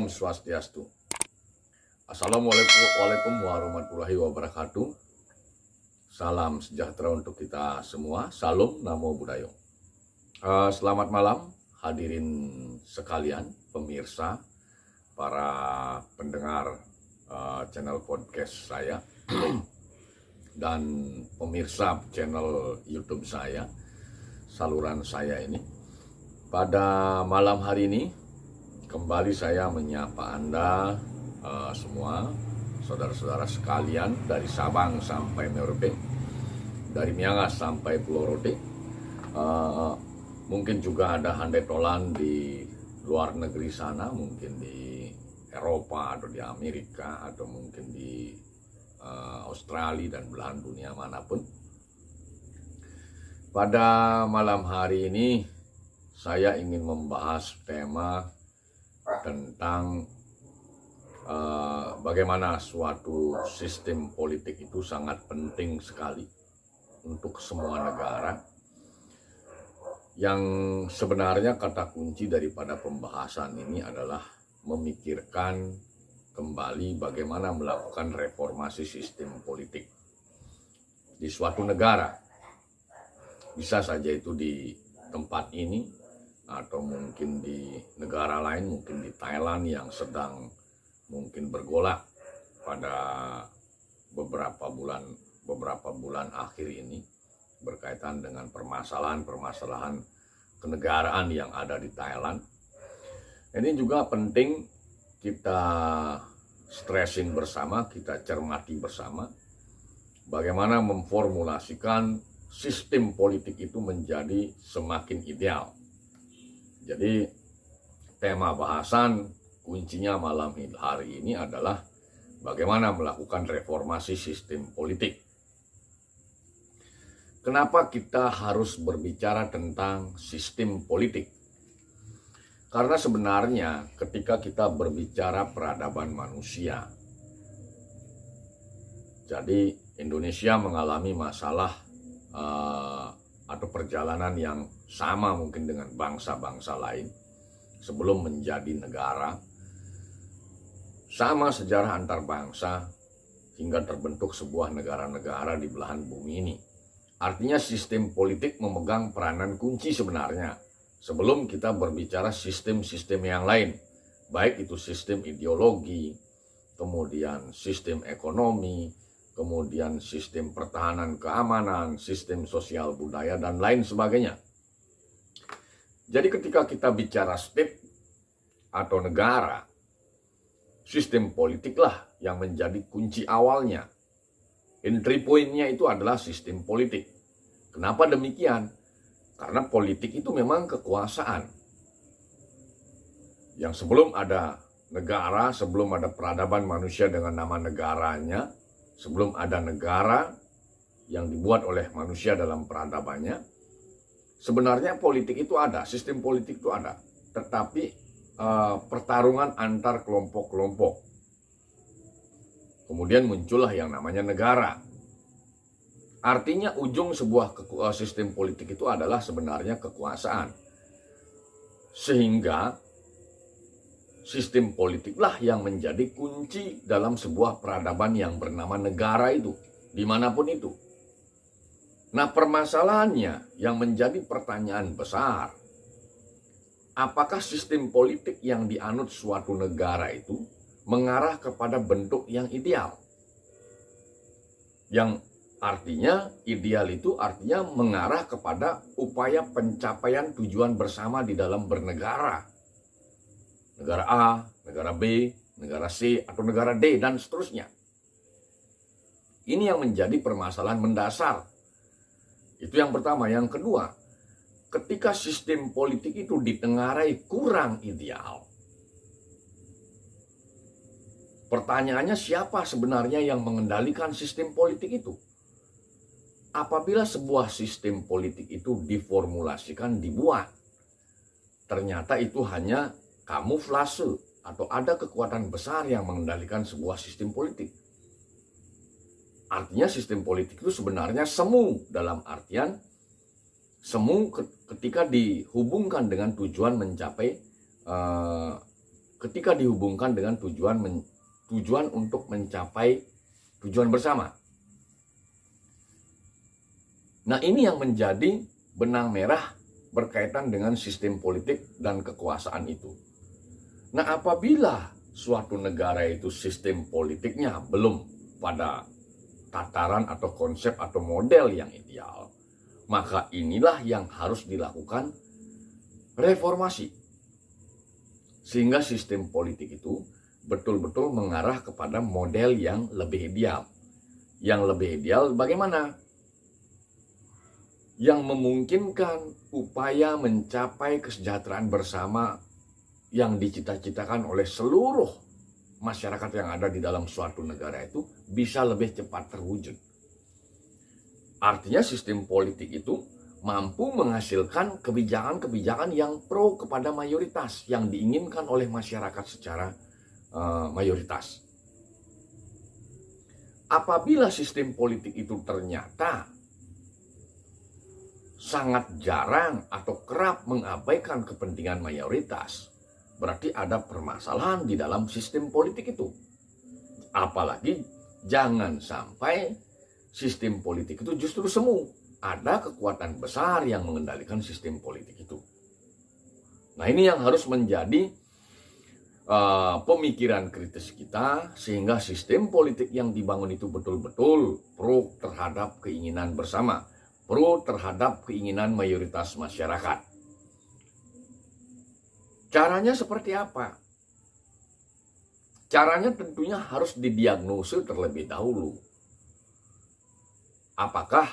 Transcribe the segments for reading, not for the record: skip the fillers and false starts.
Om Swastiastu. Assalamualaikum warahmatullahi wabarakatuh. Salam sejahtera untuk kita semua. Salam Namo Buddhaya. Selamat malam hadirin sekalian, pemirsa, para pendengar channel podcast saya dan pemirsa channel YouTube saya, saluran saya ini. Pada malam hari ini kembali saya menyapa Anda semua, saudara-saudara sekalian, dari Sabang sampai Merauke, dari Miangas sampai Pulau Rote. Mungkin juga ada handai tolan di luar negeri sana, mungkin di Eropa atau di Amerika atau mungkin di Australia dan belahan dunia manapun. Pada malam hari ini saya ingin membahas tema tentang bagaimana suatu sistem politik itu sangat penting sekali untuk semua negara, yang sebenarnya kata kunci daripada pembahasan ini adalah memikirkan kembali bagaimana melakukan reformasi sistem politik di suatu negara. Bisa saja itu di tempat ini atau mungkin di negara lain, mungkin di Thailand yang sedang mungkin bergolak pada beberapa bulan akhir ini berkaitan dengan permasalahan kenegaraan yang ada di Thailand. Ini juga penting kita stressing bersama, kita cermati bersama bagaimana memformulasikan sistem politik itu menjadi semakin ideal. Jadi tema bahasan kuncinya malam hari ini adalah bagaimana melakukan reformasi sistem politik. Kenapa kita harus berbicara tentang sistem politik? Karena sebenarnya ketika kita berbicara peradaban manusia, jadi Indonesia mengalami masalah atau perjalanan yang sama mungkin dengan bangsa-bangsa lain sebelum menjadi negara. Sama sejarah antar bangsa hingga terbentuk sebuah negara-negara di belahan bumi ini. Artinya sistem politik memegang peranan kunci sebenarnya sebelum kita berbicara sistem-sistem yang lain, baik itu sistem ideologi, kemudian sistem ekonomi, kemudian sistem pertahanan keamanan, sistem sosial budaya, dan lain sebagainya. Jadi ketika kita bicara state atau negara, sistem politiklah yang menjadi kunci awalnya. Entry point-nya itu adalah sistem politik. Kenapa demikian? Karena politik itu memang kekuasaan. Yang sebelum ada negara, sebelum ada peradaban manusia dengan nama negaranya, sebelum ada negara yang dibuat oleh manusia dalam peradabannya, sebenarnya politik itu ada, sistem politik itu ada. Tetapi pertarungan antar kelompok-kelompok. Kemudian muncullah yang namanya negara. Artinya ujung sebuah sistem politik itu adalah sebenarnya kekuasaan. Sehingga sistem politiklah yang menjadi kunci dalam sebuah peradaban yang bernama negara itu, dimanapun itu. Nah, permasalahannya yang menjadi pertanyaan besar, apakah sistem politik yang dianut suatu negara itu mengarah kepada bentuk yang ideal? Yang artinya ideal itu artinya mengarah kepada upaya pencapaian tujuan bersama di dalam bernegara. Negara A, negara B, negara C, atau negara D, dan seterusnya. Ini yang menjadi permasalahan mendasar. Itu yang pertama. Yang kedua, ketika sistem politik itu ditengarai kurang ideal, pertanyaannya siapa sebenarnya yang mengendalikan sistem politik itu? Apabila sebuah sistem politik itu diformulasikan, dibuat, ternyata itu hanya kamuflase atau ada kekuatan besar yang mengendalikan sebuah sistem politik. Artinya sistem politik itu sebenarnya semu, dalam artian semu ketika dihubungkan dengan tujuan mencapai ketika dihubungkan dengan tujuan untuk mencapai tujuan bersama. Nah, ini yang menjadi benang merah berkaitan dengan sistem politik dan kekuasaan itu. Nah, apabila suatu negara itu sistem politiknya belum pada tataran atau konsep atau model yang ideal, maka inilah yang harus dilakukan reformasi. Sehingga sistem politik itu betul-betul mengarah kepada model yang lebih ideal. Yang lebih ideal bagaimana? Yang memungkinkan upaya mencapai kesejahteraan bersama yang dicita-citakan oleh seluruh masyarakat yang ada di dalam suatu negara itu bisa lebih cepat terwujud. Artinya sistem politik itu mampu menghasilkan kebijakan-kebijakan yang pro kepada mayoritas yang diinginkan oleh masyarakat secara mayoritas. Apabila sistem politik itu ternyata sangat jarang atau kerap mengabaikan kepentingan mayoritas, berarti ada permasalahan di dalam sistem politik itu. Apalagi jangan sampai sistem politik itu justru semu. Ada kekuatan besar yang mengendalikan sistem politik itu. Nah, ini yang harus menjadi pemikiran kritis kita, sehingga sistem politik yang dibangun itu betul-betul pro terhadap keinginan bersama, pro terhadap keinginan mayoritas masyarakat. Caranya seperti apa? Caranya tentunya harus didiagnosis terlebih dahulu. Apakah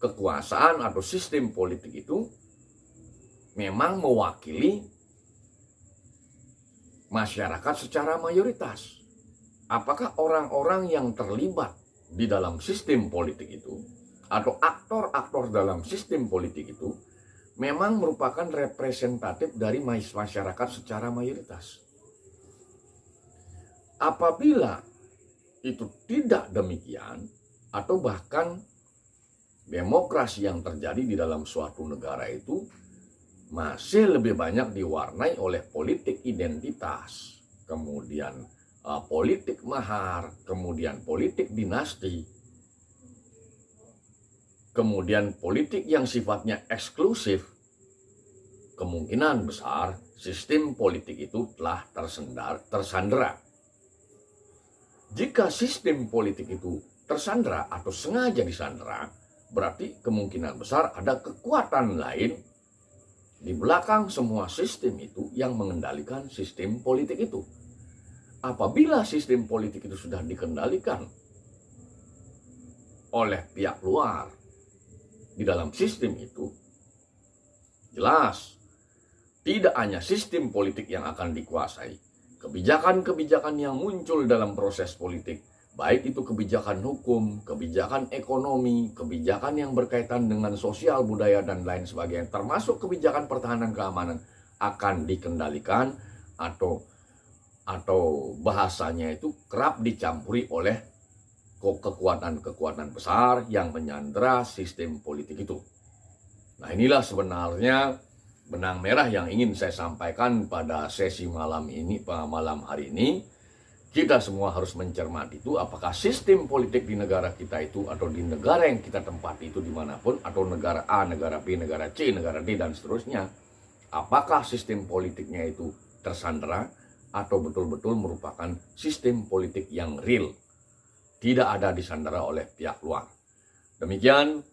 kekuasaan atau sistem politik itu memang mewakili masyarakat secara mayoritas? Apakah orang-orang yang terlibat di dalam sistem politik itu atau aktor-aktor dalam sistem politik itu memang merupakan representatif dari masyarakat secara mayoritas? Apabila itu tidak demikian, atau bahkan demokrasi yang terjadi di dalam suatu negara itu masih lebih banyak diwarnai oleh politik identitas, kemudian politik mahar, kemudian politik dinasti, kemudian politik yang sifatnya eksklusif, kemungkinan besar sistem politik itu telah tersandera. Jika sistem politik itu tersandera atau sengaja disandera, berarti kemungkinan besar ada kekuatan lain di belakang semua sistem itu yang mengendalikan sistem politik itu. Apabila sistem politik itu sudah dikendalikan oleh pihak luar di dalam sistem itu, jelas tidak hanya sistem politik yang akan dikuasai, kebijakan-kebijakan yang muncul dalam proses politik, baik itu kebijakan hukum, kebijakan ekonomi, kebijakan yang berkaitan dengan sosial, budaya, dan lain sebagainya, termasuk kebijakan pertahanan keamanan, akan dikendalikan atau bahasanya itu kerap dicampuri oleh kekuatan-kekuatan besar yang menyandera sistem politik itu. Nah, inilah sebenarnya benang merah yang ingin saya sampaikan pada sesi malam hari ini. Kita semua harus mencermati itu, apakah sistem politik di negara kita itu atau di negara yang kita tempati itu dimanapun, atau negara A, negara B, negara C, negara D, dan seterusnya, apakah sistem politiknya itu tersandera atau betul-betul merupakan sistem politik yang real, tidak ada disandera oleh pihak luar. Demikian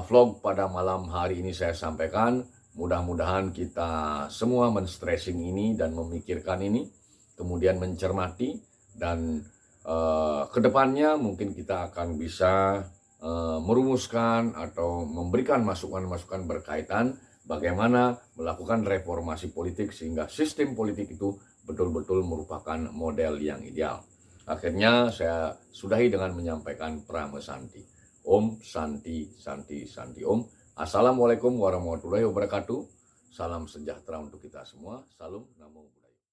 vlog pada malam hari ini saya sampaikan. Mudah-mudahan kita semua men-stressing ini dan memikirkan ini, kemudian mencermati, dan kedepannya mungkin kita akan bisa merumuskan atau memberikan masukan-masukan berkaitan bagaimana melakukan reformasi politik sehingga sistem politik itu betul-betul merupakan model yang ideal. Akhirnya saya sudahi dengan menyampaikan Pramesanti. Om Santi Santi Santi Om. Assalamualaikum warahmatullahi wabarakatuh. Salam sejahtera untuk kita semua. Salam Namo Buddhaya.